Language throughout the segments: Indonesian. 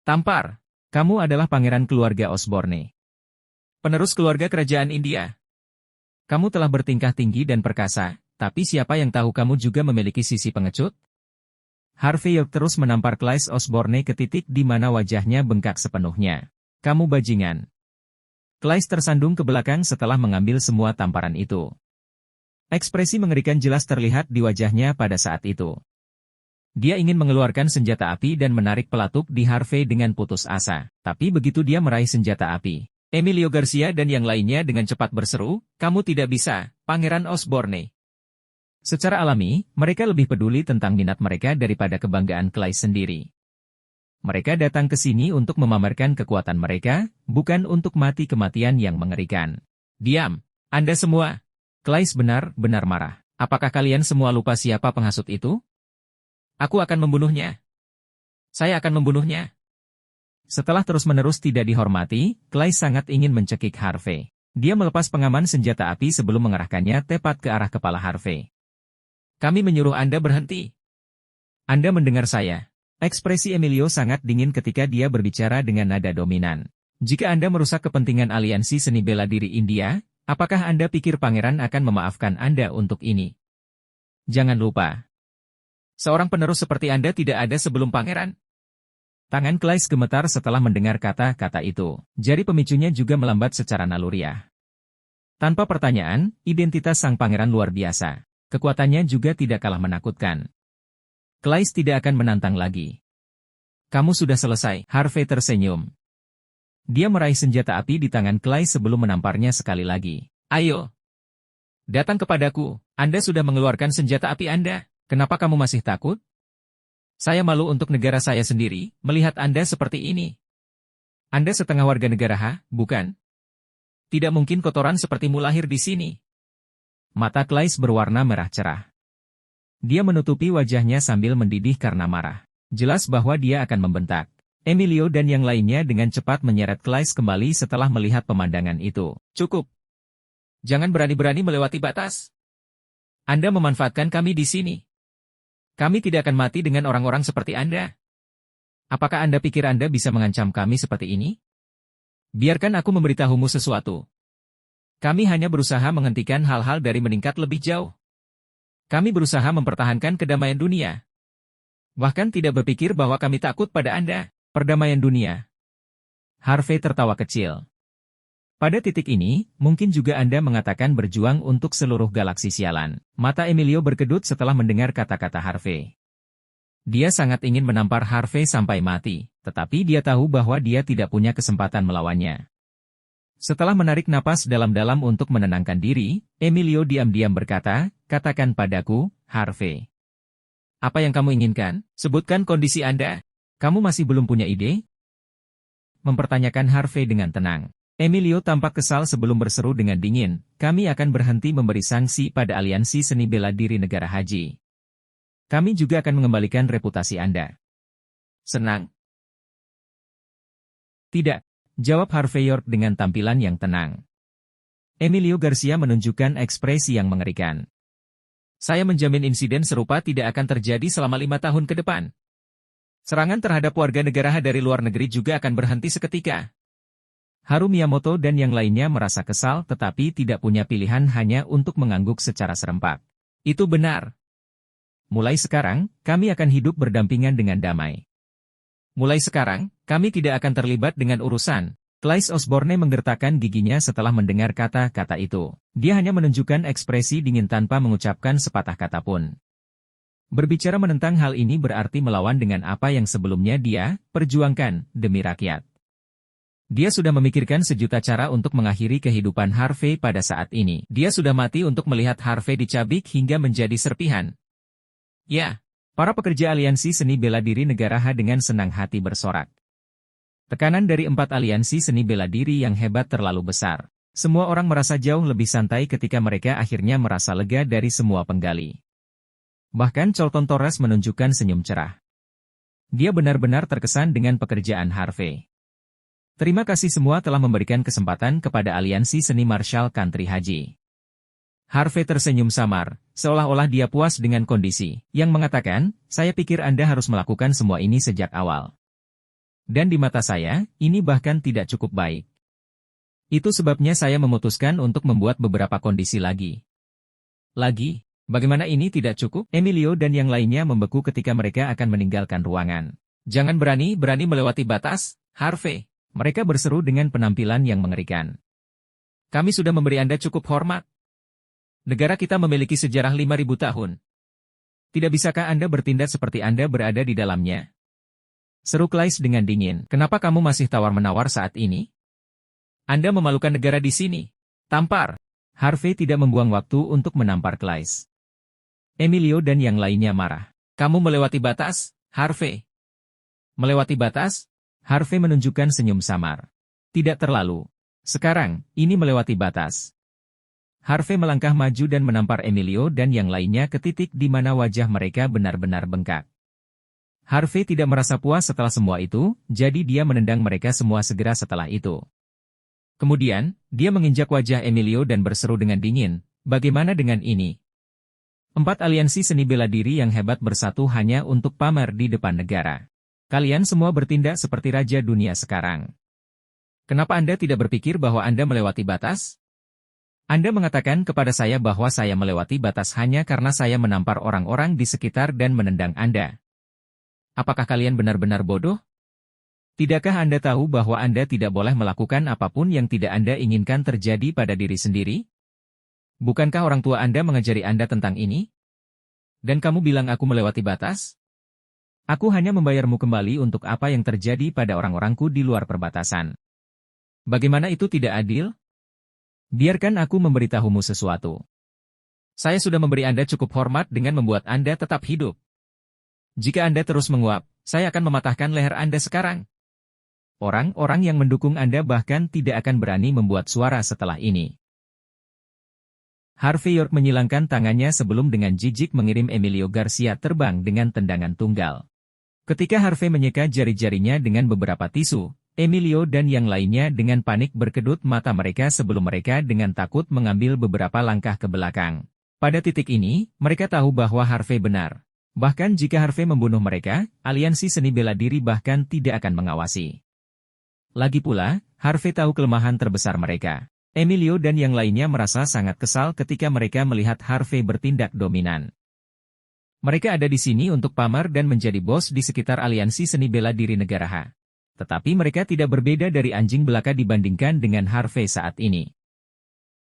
Tampar, kamu adalah pangeran keluarga Osborne. Penerus keluarga kerajaan India. Kamu telah bertingkah tinggi dan perkasa, tapi siapa yang tahu kamu juga memiliki sisi pengecut? Harvey York terus menampar Clyde Osborne ke titik di mana wajahnya bengkak sepenuhnya. Kamu bajingan. Clyde tersandung ke belakang setelah mengambil semua tamparan itu. Ekspresi mengerikan jelas terlihat di wajahnya pada saat itu. Dia ingin mengeluarkan senjata api dan menarik pelatuk di Harvey dengan putus asa. Tapi begitu dia meraih senjata api, Emilio Garcia dan yang lainnya dengan cepat berseru, "Kamu tidak bisa, Pangeran Osborne." Secara alami, mereka lebih peduli tentang minat mereka daripada kebanggaan Clyde sendiri. Mereka datang ke sini untuk memamerkan kekuatan mereka, bukan untuk mati kematian yang mengerikan. "Diam, Anda semua!" Clyde benar-benar marah. "Apakah kalian semua lupa siapa penghasut itu? Aku akan membunuhnya. Saya akan membunuhnya." Setelah terus-menerus tidak dihormati, Clyde sangat ingin mencekik Harvey. Dia melepas pengaman senjata api sebelum mengarahkannya tepat ke arah kepala Harvey. "Kami menyuruh Anda berhenti. Anda mendengar saya." Ekspresi Emilio sangat dingin ketika dia berbicara dengan nada dominan. "Jika Anda merusak kepentingan aliansi seni bela diri India, apakah Anda pikir pangeran akan memaafkan Anda untuk ini? Jangan lupa. Seorang penerus seperti Anda tidak ada sebelum pangeran." Tangan Clyde gemetar setelah mendengar kata-kata itu. Jari pemicunya juga melambat secara naluriah. Tanpa pertanyaan, identitas sang pangeran luar biasa. Kekuatannya juga tidak kalah menakutkan. Clyde tidak akan menantang lagi. "Kamu sudah selesai." Harvey tersenyum. Dia meraih senjata api di tangan Clyde sebelum menamparnya sekali lagi. "Ayo. Datang kepadaku. Anda sudah mengeluarkan senjata api Anda. Kenapa kamu masih takut? Saya malu untuk negara saya sendiri, melihat Anda seperti ini. Anda setengah warga negara bukan? Tidak mungkin kotoran sepertimu lahir di sini." Mata Clyde berwarna merah cerah. Dia menutupi wajahnya sambil mendidih karena marah. Jelas bahwa dia akan membentak. Emilio dan yang lainnya dengan cepat menyeret Clyde kembali setelah melihat pemandangan itu. "Cukup. Jangan berani-berani melewati batas. Anda memanfaatkan kami di sini. Kami tidak akan mati dengan orang-orang seperti Anda. Apakah Anda pikir Anda bisa mengancam kami seperti ini? Biarkan aku memberitahumu sesuatu. Kami hanya berusaha menghentikan hal-hal dari meningkat lebih jauh. Kami berusaha mempertahankan kedamaian dunia. Bahkan tidak berpikir bahwa kami takut pada Anda." "Perdamaian dunia." Harvey tertawa kecil. "Pada titik ini, mungkin juga Anda mengatakan berjuang untuk seluruh galaksi sialan." Mata Emilio berkedut setelah mendengar kata-kata Harvey. Dia sangat ingin menampar Harvey sampai mati, tetapi dia tahu bahwa dia tidak punya kesempatan melawannya. Setelah menarik napas dalam-dalam untuk menenangkan diri, Emilio diam-diam berkata, "Katakan padaku, Harvey. Apa yang kamu inginkan? Sebutkan kondisi Anda. Kamu masih belum punya ide?" Mempertanyakan Harvey dengan tenang. Emilio tampak kesal sebelum berseru dengan dingin, "Kami akan berhenti memberi sanksi pada aliansi seni bela diri negara Haji. Kami juga akan mengembalikan reputasi Anda." "Senang?" "Tidak," jawab Harvey York dengan tampilan yang tenang. Emilio Garcia menunjukkan ekspresi yang mengerikan. "Saya menjamin insiden serupa tidak akan terjadi selama 5 tahun ke depan. Serangan terhadap warga negara dari luar negeri juga akan berhenti seketika." Haru Miyamoto dan yang lainnya merasa kesal tetapi tidak punya pilihan hanya untuk mengangguk secara serempak. "Itu benar. Mulai sekarang, kami akan hidup berdampingan dengan damai. Mulai sekarang, kami tidak akan terlibat dengan urusan." Clyde Osborne menggertakkan giginya setelah mendengar kata-kata itu. Dia hanya menunjukkan ekspresi dingin tanpa mengucapkan sepatah kata pun. Berbicara menentang hal ini berarti melawan dengan apa yang sebelumnya dia perjuangkan demi rakyat. Dia sudah memikirkan sejuta cara untuk mengakhiri kehidupan Harvey pada saat ini. Dia sudah mati untuk melihat Harvey dicabik hingga menjadi serpihan. Ya. Para pekerja aliansi seni bela diri negara dengan senang hati bersorak. Tekanan dari 4 aliansi seni bela diri yang hebat terlalu besar. Semua orang merasa jauh lebih santai ketika mereka akhirnya merasa lega dari semua penggali. Bahkan Colton Torres menunjukkan senyum cerah. Dia benar-benar terkesan dengan pekerjaan Harvey. "Terima kasih semua telah memberikan kesempatan kepada aliansi seni martial country Haji." Harvey tersenyum samar, seolah-olah dia puas dengan kondisi, yang mengatakan, "Saya pikir Anda harus melakukan semua ini sejak awal. Dan di mata saya, ini bahkan tidak cukup baik. Itu sebabnya saya memutuskan untuk membuat beberapa kondisi lagi. Bagaimana ini tidak cukup? Emilio dan yang lainnya membeku ketika mereka akan meninggalkan ruangan. Jangan berani-berani melewati batas, Harvey. Mereka berseru dengan penampilan yang mengerikan. Kami sudah memberi Anda cukup hormat. Negara kita memiliki sejarah 5.000 tahun. Tidak bisakah Anda bertindak seperti Anda berada di dalamnya? Seru Claes dengan dingin. Kenapa kamu masih tawar-menawar saat ini? Anda memalukan negara di sini. Tampar. Harvey tidak membuang waktu untuk menampar Claes. Emilio dan yang lainnya marah. Kamu melewati batas, Harvey. Melewati batas? Harvey menunjukkan senyum samar. Tidak terlalu. Sekarang, ini melewati batas. Harvey melangkah maju dan menampar Emilio dan yang lainnya ke titik di mana wajah mereka benar-benar bengkak. Harvey tidak merasa puas setelah semua itu, jadi dia menendang mereka semua segera setelah itu. Kemudian, dia menginjak wajah Emilio dan berseru dengan dingin, bagaimana dengan ini? 4 aliansi seni bela diri yang hebat bersatu hanya untuk pamer di depan negara. Kalian semua bertindak seperti raja dunia sekarang. Kenapa Anda tidak berpikir bahwa Anda melewati batas? Anda mengatakan kepada saya bahwa saya melewati batas hanya karena saya menampar orang-orang di sekitar dan menendang Anda. Apakah kalian benar-benar bodoh? Tidakkah Anda tahu bahwa Anda tidak boleh melakukan apapun yang tidak Anda inginkan terjadi pada diri sendiri? Bukankah orang tua Anda mengajari Anda tentang ini? Dan kamu bilang aku melewati batas? Aku hanya membayarmu kembali untuk apa yang terjadi pada orang-orangku di luar perbatasan. Bagaimana itu tidak adil? Biarkan aku memberitahumu sesuatu. Saya sudah memberi Anda cukup hormat dengan membuat Anda tetap hidup. Jika Anda terus menguap, saya akan mematahkan leher Anda sekarang. Orang-orang yang mendukung Anda bahkan tidak akan berani membuat suara setelah ini. Harvey York menyilangkan tangannya sebelum dengan jijik mengirim Emilio Garcia terbang dengan tendangan tunggal. Ketika Harvey menyeka jari-jarinya dengan beberapa tisu, Emilio dan yang lainnya dengan panik berkedut mata mereka sebelum mereka dengan takut mengambil beberapa langkah ke belakang. Pada titik ini, mereka tahu bahwa Harvey benar. Bahkan jika Harvey membunuh mereka, aliansi seni bela diri bahkan tidak akan mengawasi. Lagi pula, Harvey tahu kelemahan terbesar mereka. Emilio dan yang lainnya merasa sangat kesal ketika mereka melihat Harvey bertindak dominan. Mereka ada di sini untuk pamer dan menjadi bos di sekitar aliansi seni bela diri negara H. Tetapi mereka tidak berbeda dari anjing belaka dibandingkan dengan Harvey saat ini.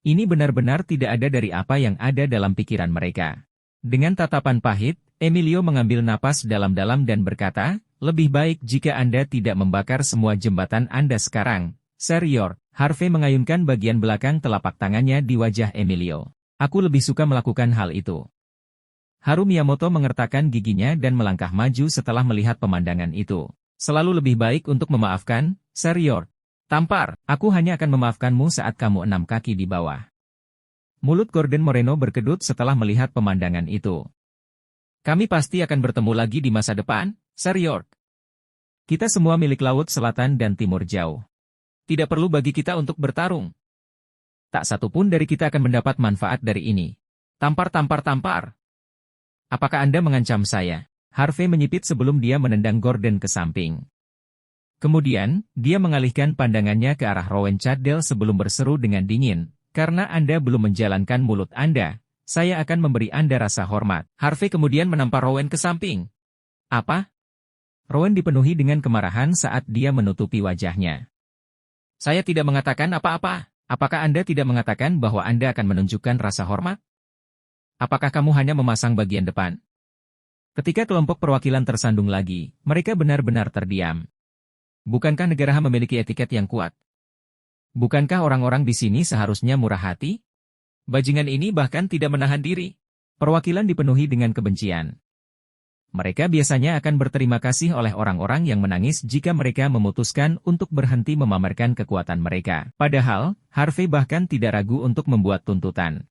Ini benar-benar tidak ada dari apa yang ada dalam pikiran mereka. Dengan tatapan pahit, Emilio mengambil napas dalam-dalam dan berkata, lebih baik jika Anda tidak membakar semua jembatan Anda sekarang, Sir York. Harvey mengayunkan bagian belakang telapak tangannya di wajah Emilio. Aku lebih suka melakukan hal itu. Haru Miyamoto mengertakkan giginya dan melangkah maju setelah melihat pemandangan itu. Selalu lebih baik untuk memaafkan, Sir York. Tampar, aku hanya akan memaafkanmu saat kamu 6 kaki di bawah. Mulut Gordon Moreno berkedut setelah melihat pemandangan itu. Kami pasti akan bertemu lagi di masa depan, Sir York. Kita semua milik Laut Selatan dan Timur Jauh. Tidak perlu bagi kita untuk bertarung. Tak satu pun dari kita akan mendapat manfaat dari ini. Tampar, tampar, tampar. Apakah Anda mengancam saya? Harvey menyipit sebelum dia menendang Gordon ke samping. Kemudian, dia mengalihkan pandangannya ke arah Rowan Chadel sebelum berseru dengan dingin. Karena Anda belum menjalankan mulut Anda, saya akan memberi Anda rasa hormat. Harvey kemudian menampar Rowan ke samping. Apa? Rowan dipenuhi dengan kemarahan saat dia menutupi wajahnya. Saya tidak mengatakan apa-apa. Apakah Anda tidak mengatakan bahwa Anda akan menunjukkan rasa hormat? Apakah kamu hanya memasang bagian depan? Ketika kelompok perwakilan tersandung lagi, mereka benar-benar terdiam. Bukankah negara memiliki etiket yang kuat? Bukankah orang-orang di sini seharusnya murah hati? Bajingan ini bahkan tidak menahan diri. Perwakilan dipenuhi dengan kebencian. Mereka biasanya akan berterima kasih oleh orang-orang yang menangis jika mereka memutuskan untuk berhenti memamerkan kekuatan mereka. Padahal, Harvey bahkan tidak ragu untuk membuat tuntutan.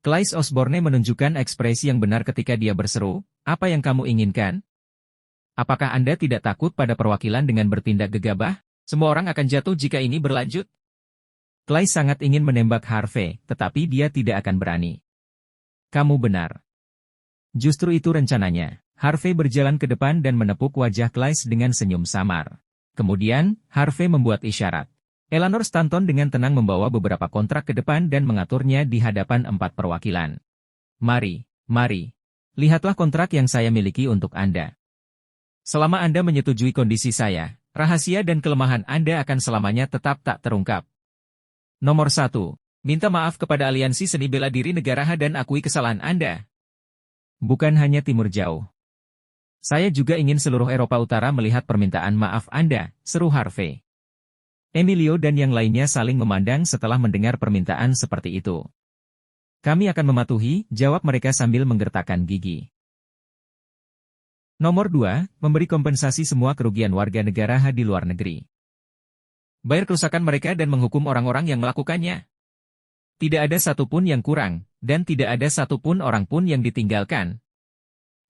Claes Osborne menunjukkan ekspresi yang benar ketika dia berseru, apa yang kamu inginkan? Apakah Anda tidak takut pada perwakilan dengan bertindak gegabah? Semua orang akan jatuh jika ini berlanjut. Claes sangat ingin menembak Harvey, tetapi dia tidak akan berani. Kamu benar. Justru itu rencananya. Harvey berjalan ke depan dan menepuk wajah Claes dengan senyum samar. Kemudian, Harvey membuat isyarat. Eleanor Stanton dengan tenang membawa beberapa kontrak ke depan dan mengaturnya di hadapan 4 perwakilan. Mari. Lihatlah kontrak yang saya miliki untuk Anda. Selama Anda menyetujui kondisi saya, rahasia dan kelemahan Anda akan selamanya tetap tak terungkap. Nomor 1. Minta maaf kepada Aliansi Seni Bela Diri Negara Ha dan akui kesalahan Anda. Bukan hanya Timur Jauh. Saya juga ingin seluruh Eropa Utara melihat permintaan maaf Anda, seru Harvey. Emilio dan yang lainnya saling memandang setelah mendengar permintaan seperti itu. Kami akan mematuhi, jawab mereka sambil menggertakkan gigi. Nomor 2, memberi kompensasi semua kerugian warga negara Ha di luar negeri. Bayar kerusakan mereka dan menghukum orang-orang yang melakukannya. Tidak ada satupun yang kurang, dan tidak ada satupun orang pun yang ditinggalkan.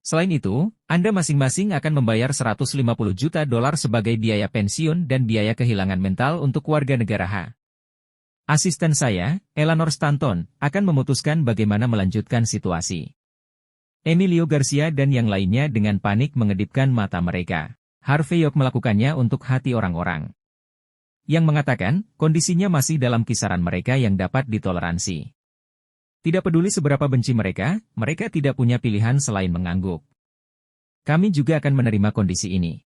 Selain itu, Anda masing-masing akan membayar 150 juta dolar sebagai biaya pensiun dan biaya kehilangan mental untuk warga negara Ha. Asisten saya, Eleanor Stanton, akan memutuskan bagaimana melanjutkan situasi. Emilio Garcia dan yang lainnya dengan panik mengedipkan mata mereka. Harvey York melakukannya untuk hati orang-orang. Yang mengatakan, kondisinya masih dalam kisaran mereka yang dapat ditoleransi. Tidak peduli seberapa benci mereka tidak punya pilihan selain mengangguk. Kami juga akan menerima kondisi ini.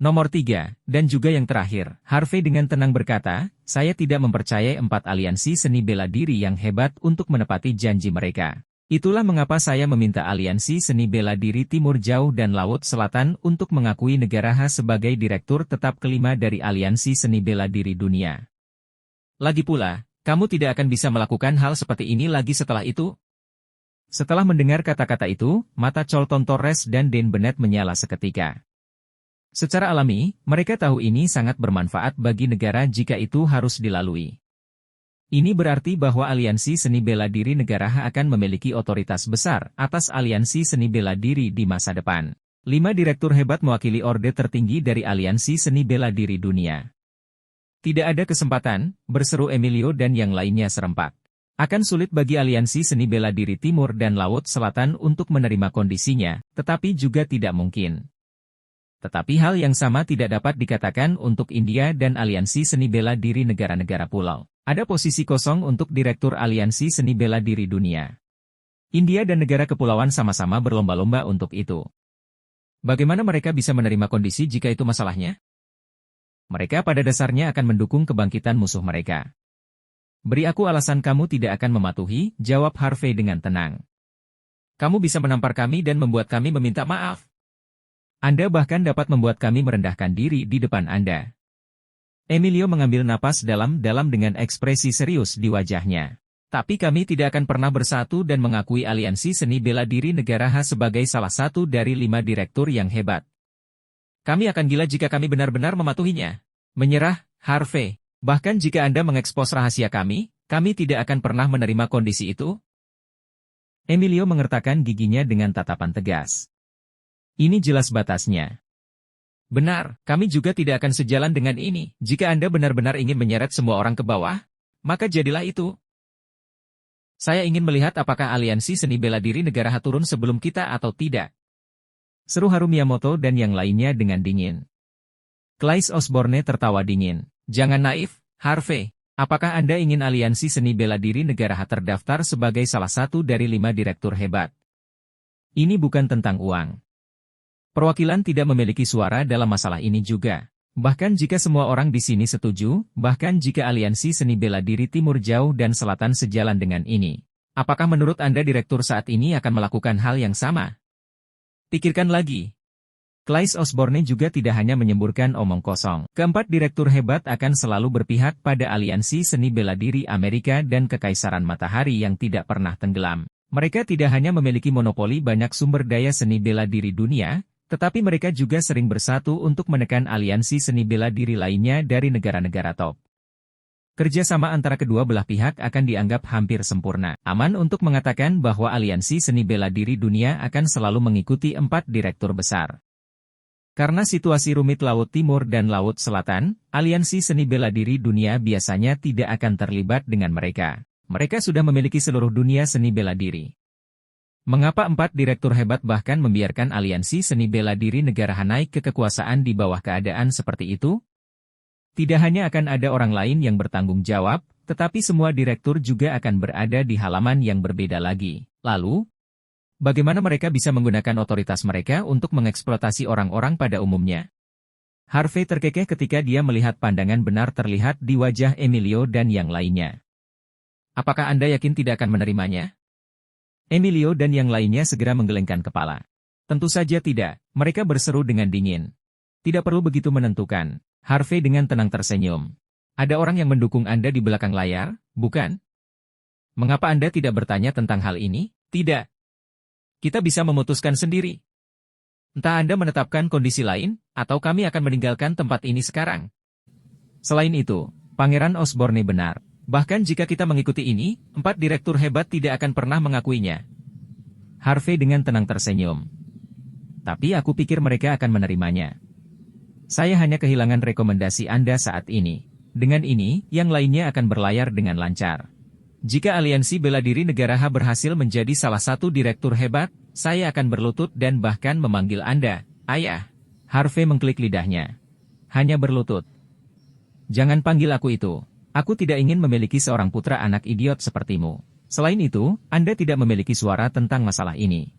Nomor 3, dan juga yang terakhir, Harvey dengan tenang berkata, saya tidak mempercayai 4 aliansi seni bela diri yang hebat untuk menepati janji mereka. Itulah mengapa saya meminta Aliansi Seni Bela Diri Timur Jauh dan Laut Selatan untuk mengakui negara Ha sebagai direktur tetap kelima dari Aliansi Seni Bela Diri Dunia. Lagi pula, kamu tidak akan bisa melakukan hal seperti ini lagi setelah itu. Setelah mendengar kata-kata itu, mata Colton Torres dan Dean Bennett menyala seketika. Secara alami, mereka tahu ini sangat bermanfaat bagi negara jika itu harus dilalui. Ini berarti bahwa Aliansi Seni Bela Diri Negara Ha akan memiliki otoritas besar atas Aliansi Seni Bela Diri di masa depan. 5 direktur hebat mewakili orde tertinggi dari Aliansi Seni Bela Diri Dunia. Tidak ada kesempatan, berseru Emilio dan yang lainnya serempak. Akan sulit bagi Aliansi Seni Bela Diri Timur dan Laut Selatan untuk menerima kondisinya, tetapi juga tidak mungkin. Tetapi hal yang sama tidak dapat dikatakan untuk India dan Aliansi Seni Bela Diri negara-negara pulau. Ada posisi kosong untuk Direktur Aliansi Seni Bela Diri Dunia. India dan negara kepulauan sama-sama berlomba-lomba untuk itu. Bagaimana mereka bisa menerima kondisi jika itu masalahnya? Mereka pada dasarnya akan mendukung kebangkitan musuh mereka. Beri aku alasan kamu tidak akan mematuhi, jawab Harvey dengan tenang. Kamu bisa menampar kami dan membuat kami meminta maaf. Anda bahkan dapat membuat kami merendahkan diri di depan Anda. Emilio mengambil napas dalam-dalam dengan ekspresi serius di wajahnya. Tapi kami tidak akan pernah bersatu dan mengakui Aliansi Seni Bela Diri Negara Ha sebagai salah satu dari 5 direktur yang hebat. Kami akan gila jika kami benar-benar mematuhinya. Menyerah, Harvey. Bahkan jika Anda mengekspos rahasia kami tidak akan pernah menerima kondisi itu. Emilio mengertakkan giginya dengan tatapan tegas. Ini jelas batasnya. Benar, kami juga tidak akan sejalan dengan ini. Jika Anda benar-benar ingin menyeret semua orang ke bawah, maka jadilah itu. Saya ingin melihat apakah Aliansi Seni Bela Diri Negara Ha turun sebelum kita atau tidak. Seru Haru Miyamoto dan yang lainnya dengan dingin. Claes Osborne tertawa dingin. Jangan naif, Harvey. Apakah Anda ingin Aliansi Seni Bela Diri Negara Ha terdaftar sebagai salah satu dari 5 direktur hebat? Ini bukan tentang uang. Perwakilan tidak memiliki suara dalam masalah ini juga. Bahkan jika semua orang di sini setuju, bahkan jika Aliansi Seni Bela Diri Timur Jauh dan Selatan sejalan dengan ini. Apakah menurut Anda direktur saat ini akan melakukan hal yang sama? Pikirkan lagi. Claes Osborne juga tidak hanya menyemburkan omong kosong. Keempat direktur hebat akan selalu berpihak pada Aliansi Seni Bela Diri Amerika dan Kekaisaran Matahari yang tidak pernah tenggelam. Mereka tidak hanya memiliki monopoli banyak sumber daya seni bela diri dunia, tetapi mereka juga sering bersatu untuk menekan aliansi seni bela diri lainnya dari negara-negara top. Kerjasama antara kedua belah pihak akan dianggap hampir sempurna. Aman untuk mengatakan bahwa aliansi seni bela diri dunia akan selalu mengikuti 4 direktur besar. Karena situasi rumit Laut Timur dan Laut Selatan, aliansi seni bela diri dunia biasanya tidak akan terlibat dengan mereka. Mereka sudah memiliki seluruh dunia seni bela diri. Mengapa 4 direktur hebat bahkan membiarkan aliansi seni bela diri negara Han naik ke kekuasaan di bawah keadaan seperti itu? Tidak hanya akan ada orang lain yang bertanggung jawab, tetapi semua direktur juga akan berada di halaman yang berbeda lagi. Lalu, bagaimana mereka bisa menggunakan otoritas mereka untuk mengeksploitasi orang-orang pada umumnya? Harvey terkekeh ketika dia melihat pandangan benar terlihat di wajah Emilio dan yang lainnya. Apakah Anda yakin tidak akan menerimanya? Emilio dan yang lainnya segera menggelengkan kepala. Tentu saja tidak, mereka berseru dengan dingin. Tidak perlu begitu menentukan. Harvey dengan tenang tersenyum. Ada orang yang mendukung Anda di belakang layar, bukan? Mengapa Anda tidak bertanya tentang hal ini? Tidak. Kita bisa memutuskan sendiri. Entah Anda menetapkan kondisi lain, atau kami akan meninggalkan tempat ini sekarang. Selain itu, Pangeran Osborne benar. Bahkan jika kita mengikuti ini, 4 direktur hebat tidak akan pernah mengakuinya. Harvey dengan tenang tersenyum. Tapi aku pikir mereka akan menerimanya. Saya hanya kehilangan rekomendasi Anda saat ini. Dengan ini, yang lainnya akan berlayar dengan lancar. Jika aliansi bela diri negara H berhasil menjadi salah satu direktur hebat, saya akan berlutut dan bahkan memanggil Anda, Ayah. Harvey mengklik lidahnya. Hanya berlutut. Jangan panggil aku itu. Aku tidak ingin memiliki seorang putra anak idiot sepertimu. Selain itu, Anda tidak memiliki suara tentang masalah ini.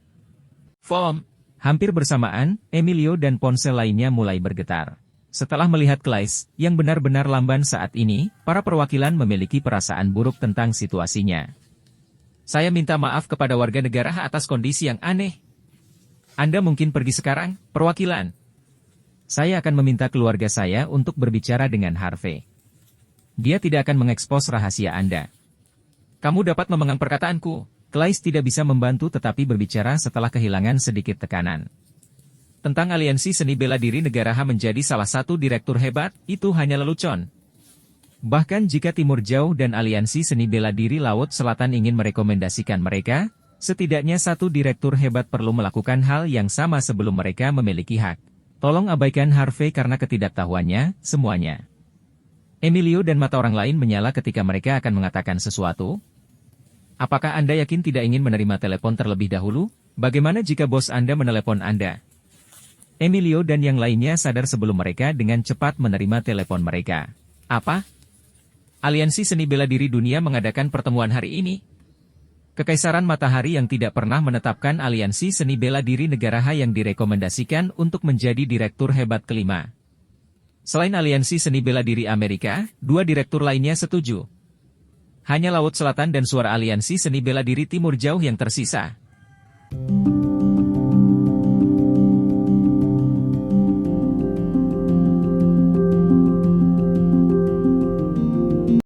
Vom. Hampir bersamaan, Emilio dan ponsel lainnya mulai bergetar. Setelah melihat Claes, yang benar-benar lamban saat ini, para perwakilan memiliki perasaan buruk tentang situasinya. Saya minta maaf kepada warga negara atas kondisi yang aneh. Anda mungkin pergi sekarang, perwakilan. Saya akan meminta keluarga saya untuk berbicara dengan Harvey. Dia tidak akan mengekspos rahasia Anda. Kamu dapat memegang perkataanku. Claes tidak bisa membantu tetapi berbicara setelah kehilangan sedikit tekanan. Tentang aliansi seni bela diri negara H menjadi salah satu direktur hebat, itu hanya lelucon. Bahkan jika Timur Jauh dan aliansi seni bela diri Laut Selatan ingin merekomendasikan mereka, setidaknya 1 direktur hebat perlu melakukan hal yang sama sebelum mereka memiliki hak. Tolong abaikan Harvey karena ketidaktahuannya, semuanya. Emilio dan mata orang lain menyala ketika mereka akan mengatakan sesuatu. Apakah Anda yakin tidak ingin menerima telepon terlebih dahulu? Bagaimana jika bos Anda menelepon Anda? Emilio dan yang lainnya sadar sebelum mereka dengan cepat menerima telepon mereka. Apa? Aliansi Seni Bela Diri Dunia mengadakan pertemuan hari ini. Kekaisaran Matahari yang tidak pernah menetapkan aliansi seni bela diri negara H yang direkomendasikan untuk menjadi direktur hebat kelima. Selain aliansi seni bela diri Amerika, 2 direktur lainnya setuju. Hanya Laut Selatan dan suara aliansi seni bela diri Timur Jauh yang tersisa.